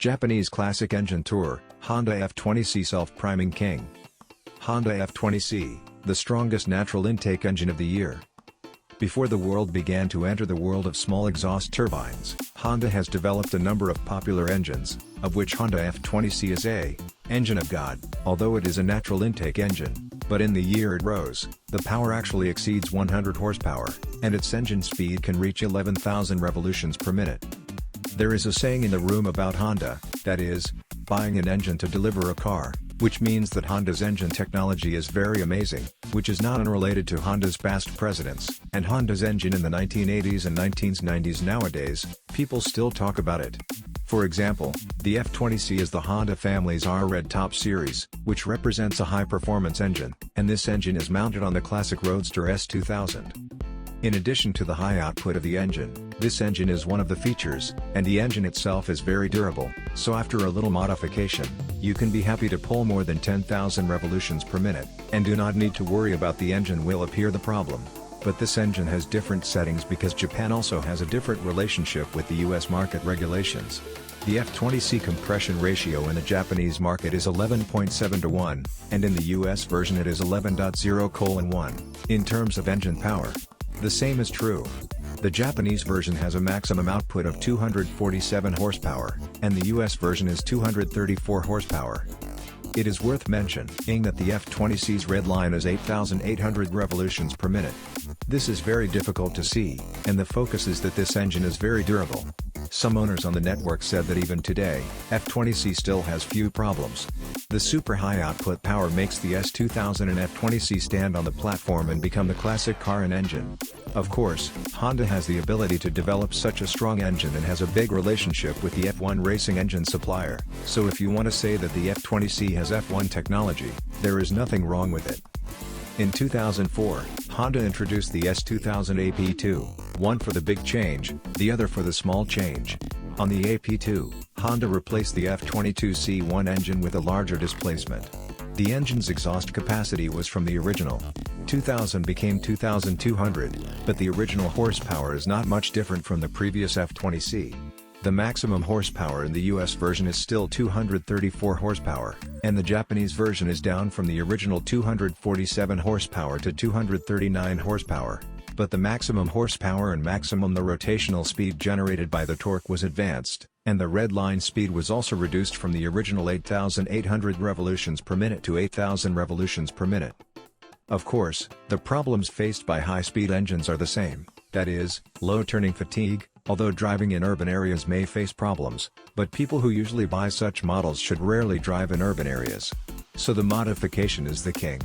Japanese classic engine tour, Honda F20C self-priming king. Honda F20C, the strongest natural intake engine of the year. Before the world began to enter the world of small exhaust turbines, Honda has developed a number of popular engines, of which Honda F20C is a engine of God, although it is a natural intake engine. But in the year it rose, the power actually exceeds 100 horsepower, and its engine speed can reach 11,000 revolutions per minute. There is a saying in the room about Honda, that is, buying an engine to deliver a car, which means that Honda's engine technology is very amazing, which is not unrelated to Honda's past presidents, and Honda's engine in the 1980s and 1990s. Nowadays, people still talk about it. For example, the F20C is the Honda family's R-Red Top series, which represents a high-performance engine, and this engine is mounted on the classic Roadster S2000. In addition to the high output of the engine, this engine is one of the features, and the engine itself is very durable, so after a little modification, you can be happy to pull more than 10,000 revolutions per minute, and do not need to worry about the engine will appear the problem. But this engine has different settings because Japan also has a different relationship with the US market regulations. The F20C compression ratio in the Japanese market is 11.7 to 1, and in the US version it is 11.0:1. In terms of engine power, the same is true. The Japanese version has a maximum output of 247 horsepower, and the US version is 234 horsepower. It is worth mentioning that the F20C's red line is 8,800 revolutions per minute. This is very difficult to see, and the focus is that this engine is very durable. Some owners on the network said that even today, F20C still has few problems. The super high output power makes the S2000 and F20C stand on the platform and become the classic car and engine. Of course, Honda has the ability to develop such a strong engine and has a big relationship with the F1 racing engine supplier, so if you want to say that the F20C has F1 technology, there is nothing wrong with it. In 2004, Honda introduced the S2000 AP2, one for the big change, the other for the small change. On the AP2, Honda replaced the F22C1 engine with a larger displacement. The engine's exhaust capacity was from the original 2000 became 2200, but the original horsepower is not much different from the previous F20C. The maximum horsepower in the US version is still 234 horsepower, and the Japanese version is down from the original 247 horsepower to 239 horsepower, but the maximum horsepower and maximum the rotational speed generated by the torque was advanced, and the red line speed was also reduced from the original 8,800 revolutions per minute to 8,000 revolutions per minute. Of course, the problems faced by high-speed engines are the same, that is, low turning fatigue, although driving in urban areas may face problems, but people who usually buy such models should rarely drive in urban areas. So the modification is the king.